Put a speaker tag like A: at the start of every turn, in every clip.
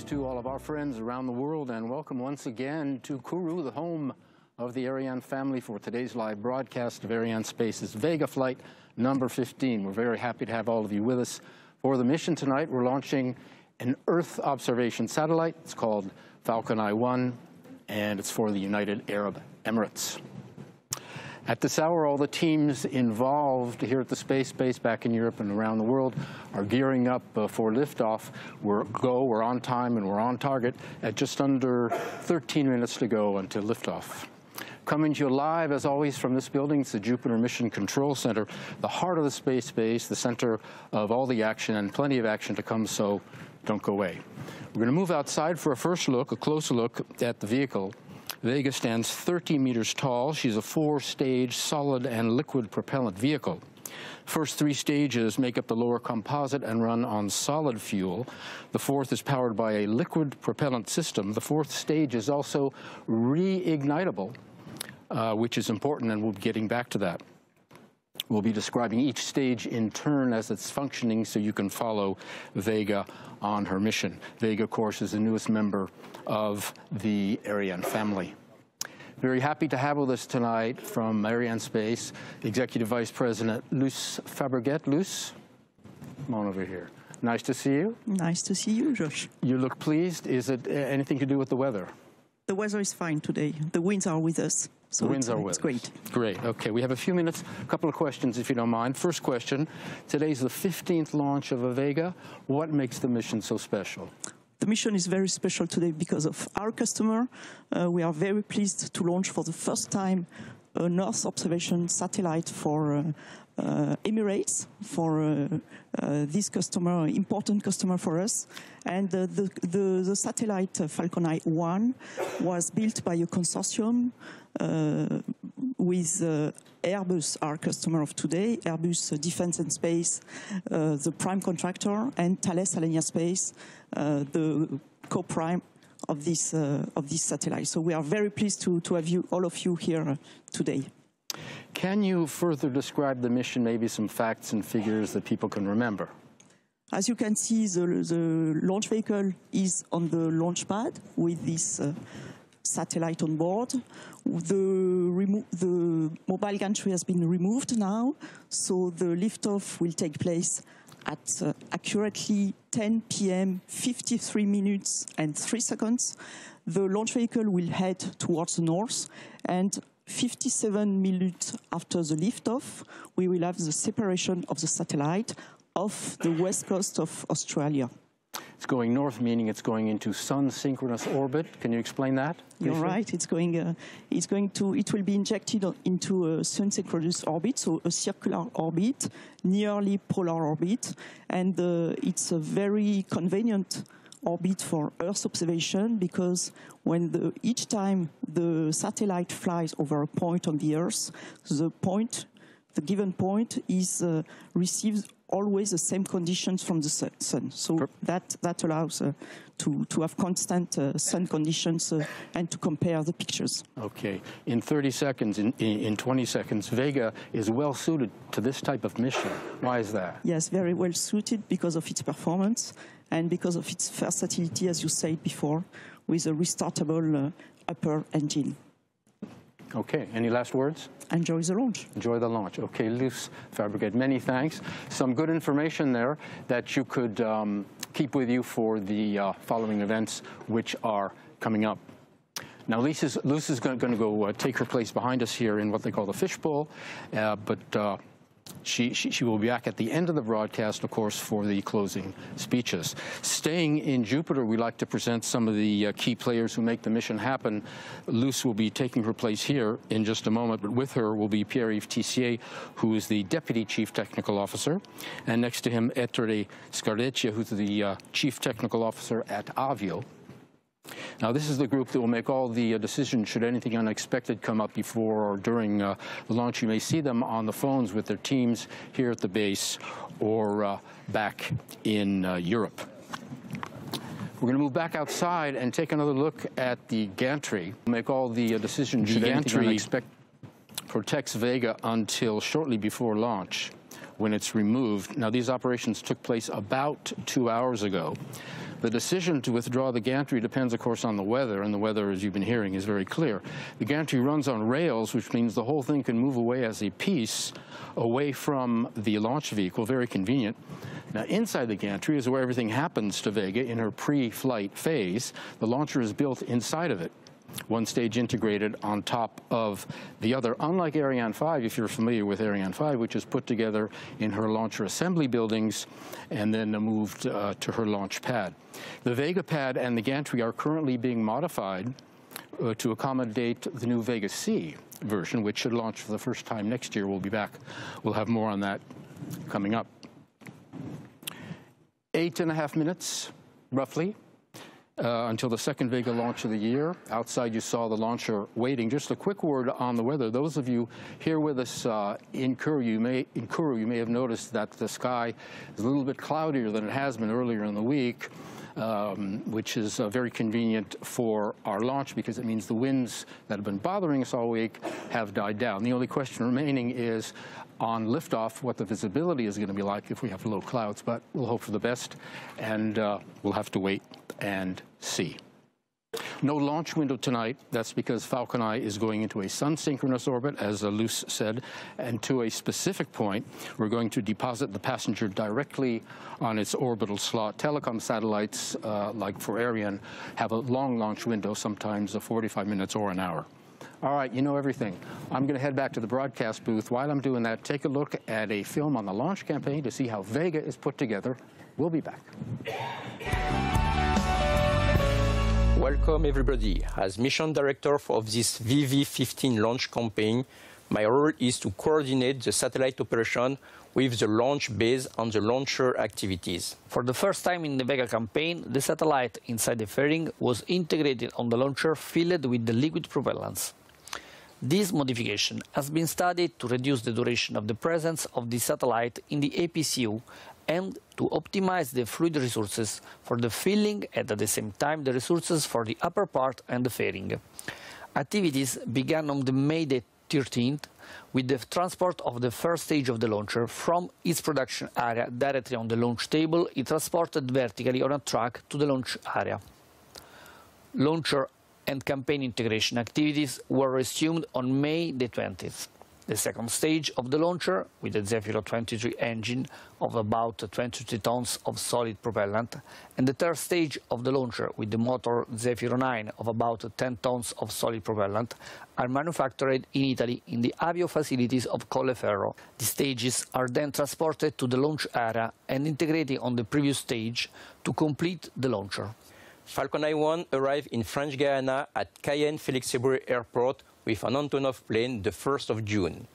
A: to all of our friends around the world, and welcome once again to Kourou, the home of the Ariane family, for today's live broadcast of Arianespace's Vega flight number 15. We're very happy to have all of you with us for the mission tonight. We're launching an Earth observation satellite. It's called Falcon I-1, and it's for the United Arab Emirates. At this hour, all the teams involved here at the space base back in Europe and around the world are gearing up for liftoff. We're on time and we're on target at just under 13 minutes to go until liftoff. Coming to you live, as always, from this building, it's the Jupiter Mission Control Center, the heart of the space base, the center of all the action, and plenty of action to come, so don't go away. We're going to move outside for a first look, a closer look at the vehicle. Vega stands 30 meters tall. She's a 4-stage solid and liquid propellant vehicle. First 3 stages make up the lower composite and run on solid fuel. The fourth is powered by a liquid propellant system. The fourth stage is also reignitable, which is important, and we'll be getting back to that. We'll be describing each stage in turn as it's functioning so you can follow Vega on her mission. Vega, of course, is the newest member of the Ariane family. Very happy to have with us tonight from Arianespace, Executive Vice President Luce Fabrichet. Luce, come on over here. Nice to see you.
B: Nice to see you, Josh.
A: You look pleased. Is it anything to do with the weather?
B: The weather is fine today. The winds are with us. So
A: the winds are with us.
B: It's great.
A: Great. Okay, we have a few minutes. A couple of questions, if you don't mind. First question, today's the 15th launch of a Vega. What makes the mission so special?
B: The mission is very special today because of our customer. We are very pleased to launch for the first time an Earth observation satellite for Emirates, for this customer, important customer for us. And the satellite Falcon I-1 was built by a consortium with Airbus, our customer of today, Airbus Defence and Space, the prime contractor, and Thales Alenia Space, the co-prime of this satellite. So we are very pleased to have you, all of you, here today.
A: Can you further describe the mission, maybe some facts and figures that people can remember?
B: As you can see, the launch vehicle is on the launch pad with this satellite on board. The mobile gantry has been removed now, so the liftoff will take place at accurately 10 p.m., 53 minutes and 3 seconds. The launch vehicle will head towards the north, and 57 minutes after the liftoff, we will have the separation of the satellite off the west coast of Australia.
A: It's going north, meaning it's going into sun-synchronous orbit. Can you explain that?
B: You're right. It will be injected into a sun-synchronous orbit, so a circular orbit, nearly polar orbit, and it's a very convenient orbit for Earth observation, because when each time the satellite flies over a point on the Earth, the given point is receives always the same conditions from the sun. So that allows to have constant sun conditions and to compare the pictures.
A: Okay. In 30 seconds, in 20 seconds, Vega is well suited to this type of mission. Why is that?
B: Yes, very well suited because of its performance and because of its versatility, as you said before, with a restartable upper engine.
A: Okay. Any last words?
B: Enjoy the launch.
A: Enjoy the launch. Okay, Luce Fabrichet, many thanks. Some good information there that you could keep with you for the following events, which are coming up. Now, Luce is going to go take her place behind us here in what they call the fishbowl, but she will be back at the end of the broadcast, of course, for the closing speeches. Staying in Jupiter, we like to present some of the key players who make the mission happen. Luce will be taking her place here in just a moment, but with her will be Pierre-Yves Tissier, who is the Deputy Chief Technical Officer, and next to him, Ettore Scardecchia, who's the Chief Technical Officer at Avio. Now, this is the group that will make all the decisions should anything unexpected come up before or during the launch. You may see them on the phones with their teams here at the base or back in Europe. We're going to move back outside and take another look at the gantry. Make all the decisions should anything unexpected. Protects Vega until shortly before launch, when it's removed. Now, these operations took place about 2 hours ago. The decision to withdraw the gantry depends, of course, on the weather, and the weather, as you've been hearing, is very clear. The gantry runs on rails, which means the whole thing can move away as a piece away from the launch vehicle, very convenient. Now, inside the gantry is where everything happens to Vega in her pre-flight phase. The launcher is built inside of it, one stage integrated on top of the other, unlike Ariane 5, if you're familiar with Ariane 5, which is put together in her launcher assembly buildings and then moved to her launch pad. The Vega pad and the gantry are currently being modified to accommodate the new Vega C version, which should launch for the first time next year. We'll be back. We'll have more on that coming up. 8.5 minutes, roughly, until the second Vega launch of the year. Outside, you saw the launcher waiting. Just a quick word on the weather. Those of you here with us in Kourou, you may have noticed that the sky is a little bit cloudier than it has been earlier in the week, which is very convenient for our launch because it means the winds that have been bothering us all week have died down. The only question remaining is on liftoff what the visibility is going to be like if we have low clouds, but we'll hope for the best, and we'll have to wait and see. No launch window tonight. That's because Falcon is going into a sun-synchronous orbit, as Luce said, and to a specific point, we're going to deposit the passenger directly on its orbital slot. Telecom satellites, like for Ariane, have a long launch window, sometimes 45 minutes or an hour. All right, you know everything. I'm going to head back to the broadcast booth. While I'm doing that, take a look at a film on the launch campaign to see how Vega is put together. We'll be back.
C: Welcome, everybody. As mission director of this VV15 launch campaign, my role is to coordinate the satellite operation with the launch base and the launcher activities.
D: For the first time in the Vega campaign, the satellite inside the fairing was integrated on the launcher filled with the liquid propellants. This modification has been studied to reduce the duration of the presence of the satellite in the APCU and to optimize the fluid resources for the filling and at the same time the resources for the upper part and the fairing. Activities began on the May the 13th with the transport of the first stage of the launcher from its production area directly on the launch table. It transported vertically on a track to the launch area. Launcher and campaign integration activities were resumed on May the 20th. The second stage of the launcher, with the Zefiro 23 engine of about 23 tons of solid propellant, and the third stage of the launcher, with the motor Zefiro 9 of about 10 tons of solid propellant, are manufactured in Italy in the Avio facilities of Colleferro. The stages are then transported to the launch area and integrated on the previous stage to complete the launcher.
C: Falcon 9 arrived in French Guiana at Cayenne-Félix-Éboué Airport with an Antonov plane the 1st of June.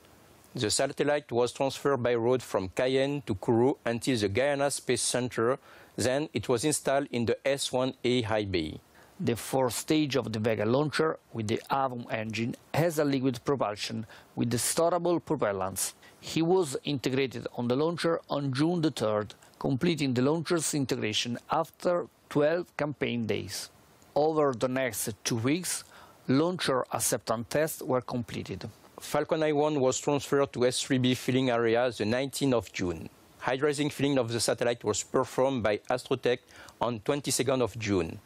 C: The satellite was transferred by road from Cayenne to Kourou until the Guyana Space Center. Then it was installed in the S-1A high bay.
D: The fourth stage of the Vega launcher, with the Avum engine, has a liquid propulsion with the storable propellants. He was integrated on the launcher on June the 3rd, completing the launcher's integration after 12 campaign days. Over the next 2 weeks, launcher acceptance tests were completed.
C: Falcon 9 was transferred to S3B filling area the 19th of June. Hydrazing filling of the satellite was performed by Astrotech on 22nd of June.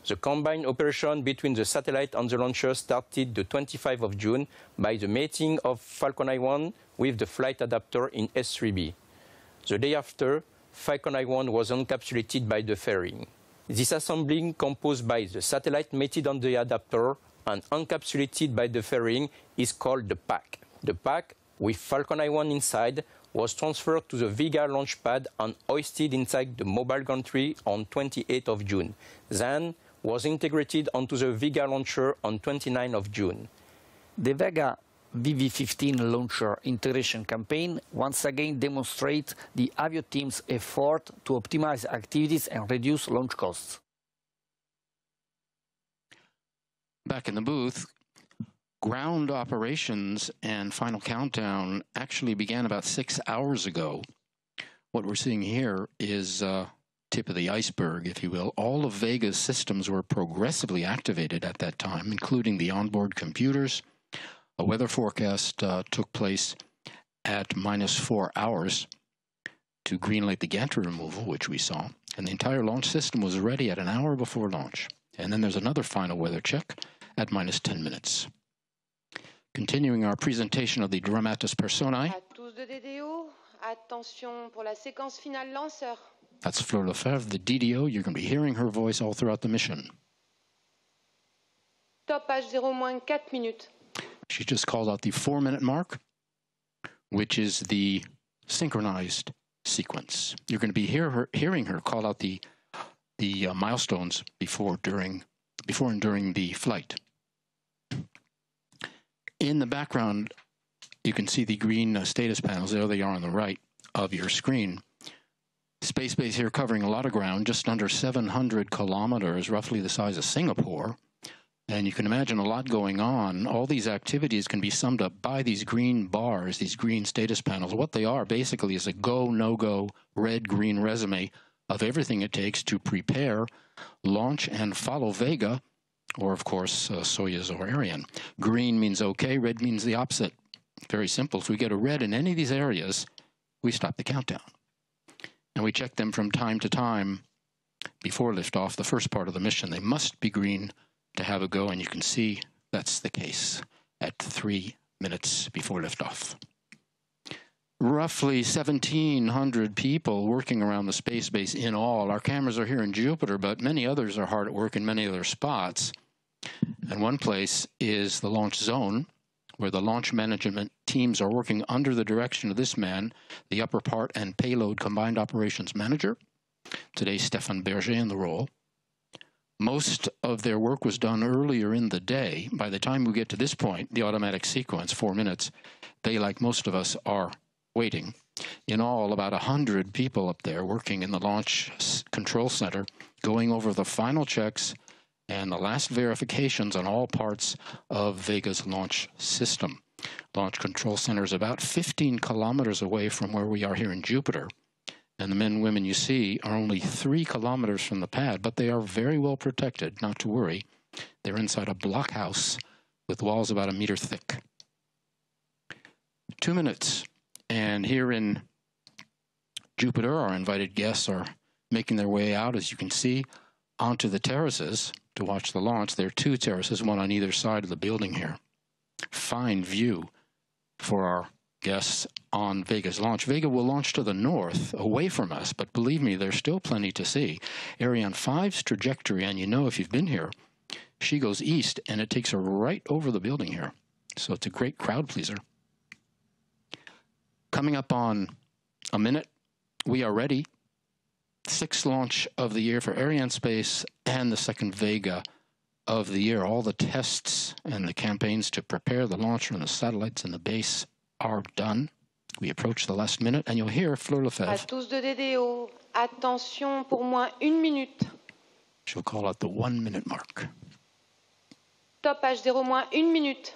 C: The combined operation between the satellite and the launcher started the 25th of June by the mating of Falcon 9 with the flight adapter in S3B. The day after, Falcon 9 was encapsulated by the fairing. This assembling, composed by the satellite mated on the adapter and encapsulated by the fairing, is called the pack. The pack, with Falcon 9 inside, was transferred to the Vega launch pad and hoisted inside the mobile gantry on 28th of June. Then was integrated onto the Vega launcher on 29th of June.
D: The Vega VV15 launcher integration campaign once again demonstrates the Avio team's effort to optimize activities and reduce launch costs.
A: Back in the booth, ground operations and final countdown actually began about 6 hours ago. What we're seeing here is tip of the iceberg, if you will. All of Vega's systems were progressively activated at that time, including the onboard computers. A weather forecast took place at -4 hours. to greenlight the gantry removal, which we saw, and the entire launch system was ready at an hour before launch. And then there's another final weather check at minus 10 minutes. Continuing our presentation of the Dramatis Personae.
E: À tous de DDO, attention pour la séquence finale lanceur.
A: That's Fleur Lefebvre, the DDO. You're going to be hearing her voice all throughout the mission.
E: Top H0 moins 4 minutes.
A: She just called out the 4-minute mark, which is the synchronized sequence. You're going to be hearing her call out the milestones before and during the flight. In the background, you can see the green status panels. There they are on the right of your screen. Space base here covering a lot of ground, just under 700 kilometers, roughly the size of Singapore. And you can imagine a lot going on. All these activities can be summed up by these green bars, these green status panels. What they are basically is a go, no-go, red-green resume of everything it takes to prepare, launch, and follow Vega, or of course, Soyuz or Ariane. Green means okay, red means the opposite. Very simple. If we get a red in any of these areas, we stop the countdown. And we check them from time to time before liftoff, the first part of the mission. They must be green to have a go, and you can see that's the case at 3 minutes before liftoff. Roughly 1,700 people working around the space base in all. Our cameras are here in Jupiter, but many others are hard at work in many other spots. And one place is the launch zone, where the launch management teams are working under the direction of this man, the upper part and payload combined operations manager. Today, Stéphane Berger in the role. Most of their work was done earlier in the day. By the time we get to this point, the automatic sequence, 4 minutes, they, like most of us, are waiting. In all, about 100 people up there working in the launch control center, going over the final checks and the last verifications on all parts of Vega's launch system. Launch control center is about 15 kilometers away from where we are here in Jupiter. And the men and women you see are only 3 kilometers from the pad, but they are very well protected, not to worry. They're inside a blockhouse with walls about 1 meter thick. 2 minutes. And here in Jupiter, our invited guests are making their way out, as you can see, onto the terraces to watch the launch. There are 2 terraces, one on either side of the building here. Fine view for our guests on Vega's launch. Vega will launch to the north, away from us, but believe me, there's still plenty to see. Ariane 5's trajectory, and you know if you've been here, she goes east, and it takes her right over the building here. So it's a great crowd pleaser. Coming up on a minute, we are ready. 6th launch of the year for Arianespace and the 2nd Vega of the year. All the tests and the campaigns to prepare the launcher and the satellites and the base are done. We approach the last minute, and you'll hear Fleur Lefebvre.
E: À tous de DDO, attention pour moins 1 minute.
A: She'll call out the 1 minute mark.
E: Top H0 moins 1 minute.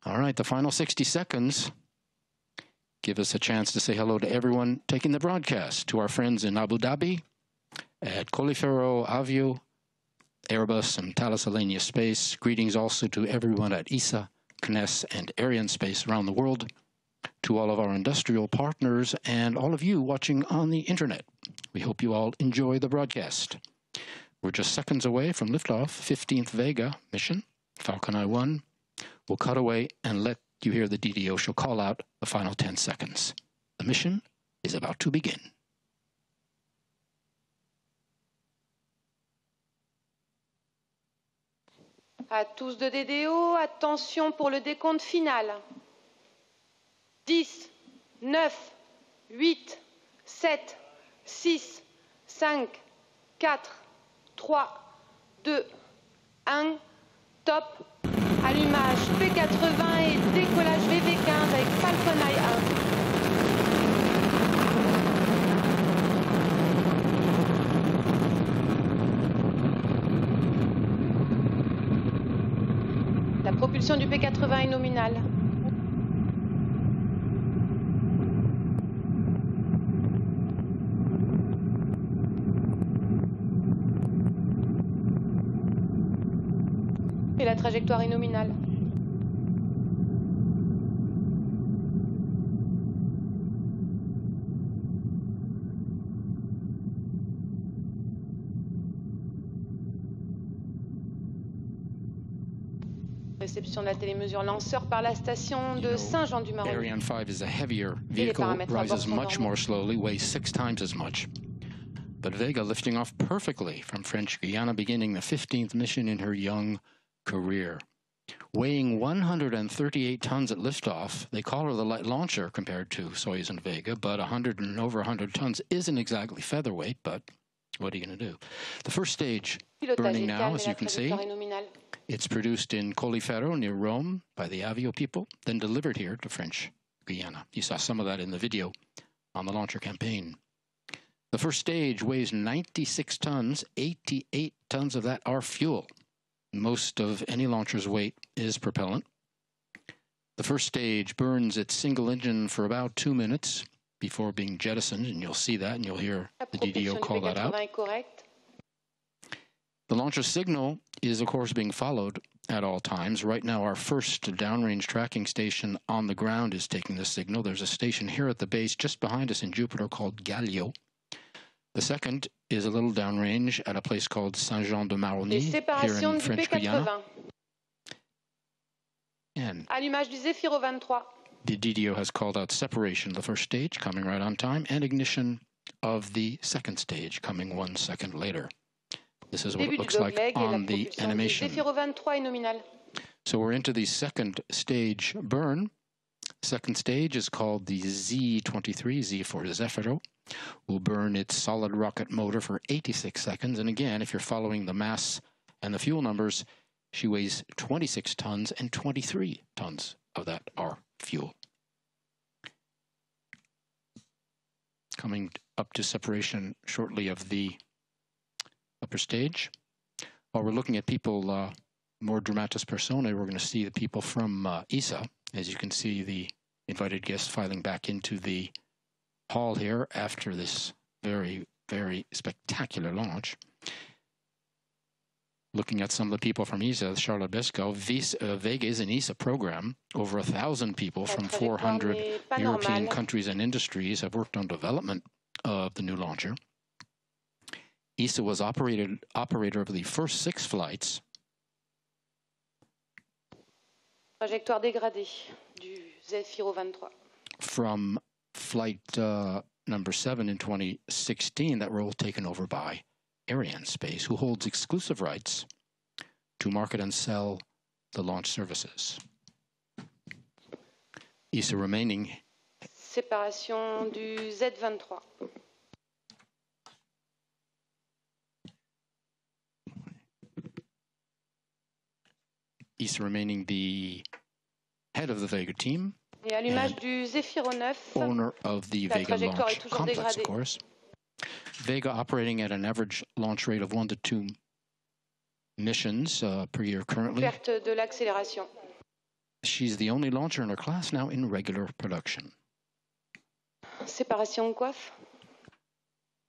A: All right, the final 60 seconds give us a chance to say hello to everyone taking the broadcast, to our friends in Abu Dhabi, at Colleferro, Avio, Airbus, and Thales Alenia Space. Greetings also to everyone at ESA, CNES, and Arianespace around the world, to all of our industrial partners, and all of you watching on the internet. We hope you all enjoy the broadcast. We're just seconds away from liftoff, 15th Vega mission, Falcon I-1. We'll cut away and let you hear the DDO. She'll call out the final 10 seconds. The mission is about to begin.
E: À tous de DDO, attention pour le décompte final. 10, 9, 8, 7, 6, 5, 4, 3, 2, 1, top. Allumage P80 et décollage VV15 avec Falcon I-1. La propulsion du P80 est nominale. Et la trajectoire est nominale. Réception de la télémesure lanceur par la station de Saint-Jean-du-Maroni.
A: Ariane 5 is a heavier vehicle, rises much more slowly, weighs 6 times as much. But Vega lifting off perfectly from French Guiana, beginning the 15th mission in her young career. Weighing 138 tons at liftoff, they call her the light launcher compared to Soyuz and Vega, but over 100 tons isn't exactly featherweight, but what are you going to do? The first stage burning now, as you can see. It's produced in Colleferro near Rome by the Avio people, then delivered here to French Guiana. You saw some of that in the video on the launcher campaign. The first stage weighs 96 tons, 88 tons of that are fuel. Most of any launcher's weight is propellant. The first stage burns its single engine for about 2 minutes before being jettisoned, and you'll see that, and you'll hear the DDO call that out. The launcher signal is, of course, being followed at all times. Right now, our first downrange tracking station on the ground is taking the signal. There's a station here at the base just behind us in Jupiter called Galileo. The second is a little downrange at a place called Saint-Jean-de-Maroni here in French Guiana. And
E: allumage du Zefiro 23.
A: The DDO has called out separation of the first stage, coming right on time, and ignition of the second stage, coming 1 second later. This is what it looks like on the animation. So we're into the second stage burn. Second stage is called the Z23, Z for Zefiro. Will burn its solid rocket motor for 86 seconds. And again, if you're following the mass and the fuel numbers, she weighs 26 tons, and 23 tons of that are fuel. Coming up to separation shortly of the upper stage. While we're looking at people more dramatis personae, we're going to see the people from ESA. As you can see, the invited guests filing back into the hall here after this very, very spectacular launch. Looking at some of the people from ESA, Charlotte Besco, Vega is an ESA program. Over 1,000 people from 400 European countries and industries have worked on development of the new launcher. ESA was operator of the first 6 flights.
E: Trajectoire dégradée du Zefiro 23.
A: From flight number 7 in 2016, that role taken over by Arianespace, who holds exclusive rights to market and sell the launch services. ESA remaining.
E: Séparation du Z23.
A: ESA remaining the head of the Vega team.
E: Et allumage du Zefiro 9.
A: Owner of the Vega launch complex, of course. Vega operating at an average launch rate of 1 to 2 missions per year currently.
E: Perte de l'accélération.
A: She's the only launcher in her class now in regular production.
E: Séparation coiffe.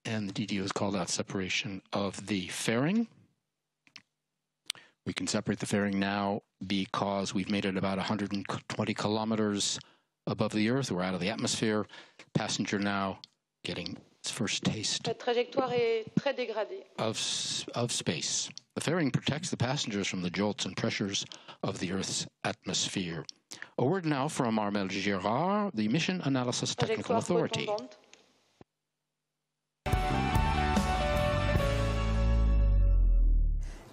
A: And the DDO has called out separation of the fairing. We can separate the fairing now because we've made it about 120 kilometers above the Earth. We're out of the atmosphere. Passenger now getting its first taste
E: La trajectoire est très dégradée.
A: of space. The fairing protects the passengers from the jolts and pressures of the Earth's atmosphere. A word now from Armel Girard, the Mission Analysis Technical Authority.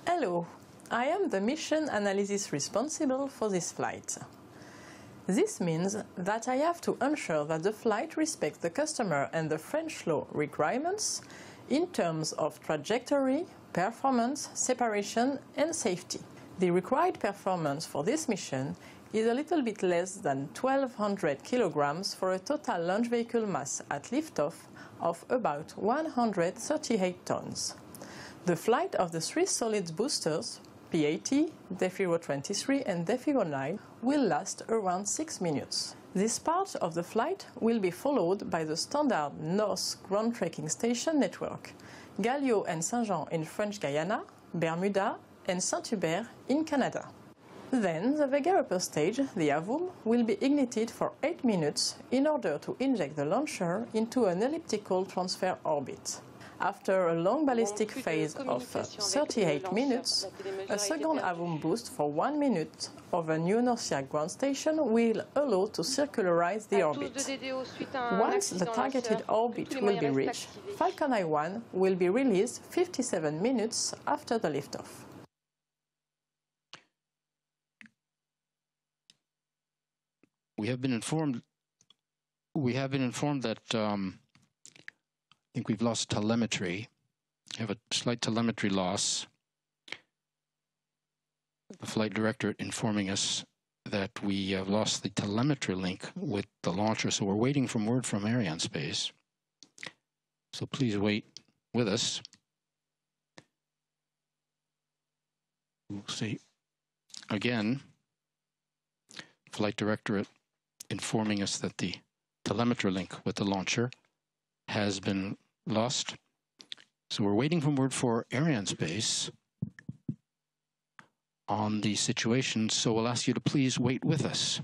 F: Hello, I am the mission analysis responsible for this flight. This means that I have to ensure that the flight respects the customer and the French law requirements in terms of trajectory, performance, separation, and safety. The required performance for this mission is a little bit less than 1,200 kilograms for a total launch vehicle mass at liftoff of about 138 tons. The flight of the 3 solid boosters, PAT, Zefiro 23 and Zefiro 9, will last around 6 minutes. This part of the flight will be followed by the standard North ground tracking station network, Galileo and Saint-Jean in French Guiana, Bermuda and Saint-Hubert in Canada. Then the Vega upper stage, the AVUM, will be ignited for 8 minutes in order to inject the launcher into an elliptical transfer orbit. After a long ballistic phase of 38 minutes, a second AVOM boost for 1 minute over New Norcia ground station will allow to circularize the orbit. Once the targeted orbit will be reached, Falcon I1 will be released 57 minutes after the liftoff.
A: We have been informed that I think we've lost telemetry. We have a slight telemetry loss. The flight director informing us that we have lost the telemetry link with the launcher, so we're waiting for word from Arianespace. So please wait with us. We'll see. Again, flight directorate informing us that the telemetry link with the launcher has been lost. So we're waiting for word for Arianespace on the situation, so we'll ask you to please wait with us.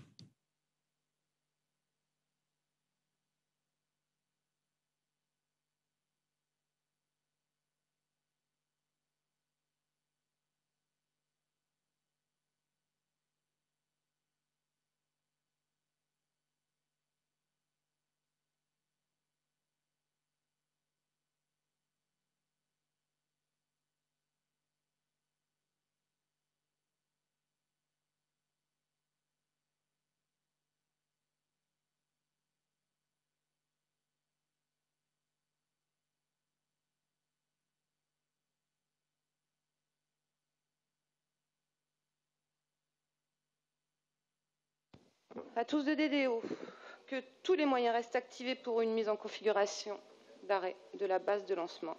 E: À tous de DDO, que tous les moyens restent activés pour une mise en configuration d'arrêt de la base de lancement.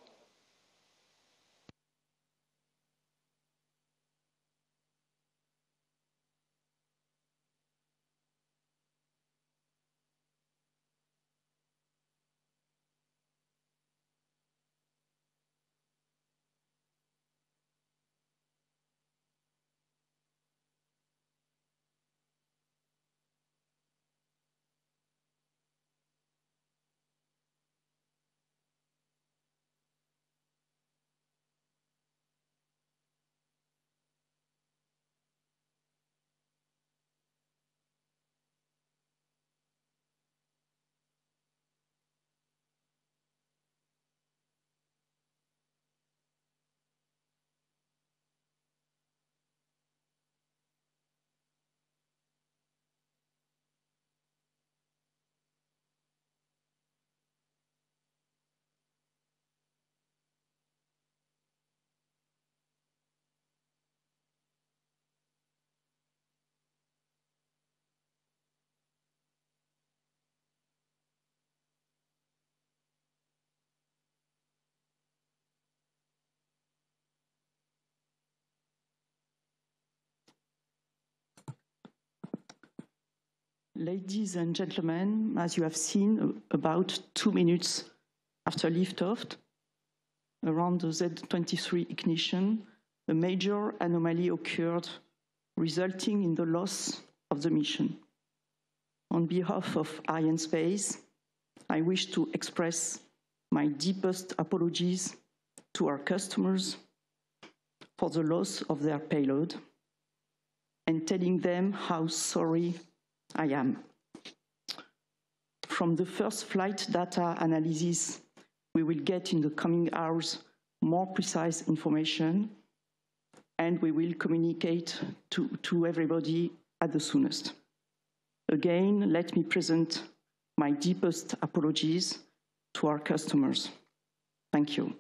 B: Ladies and gentlemen, as you have seen, about 2 minutes after liftoff, around the Z23 ignition, a major anomaly occurred, resulting in the loss of the mission. On behalf of Arianespace, I wish to express my deepest apologies to our customers for the loss of their payload and telling them how sorry I am. From the first flight data analysis, we will get in the coming hours more precise information, and we will communicate to everybody at the soonest. Again, let me present my deepest apologies to our customers. Thank you.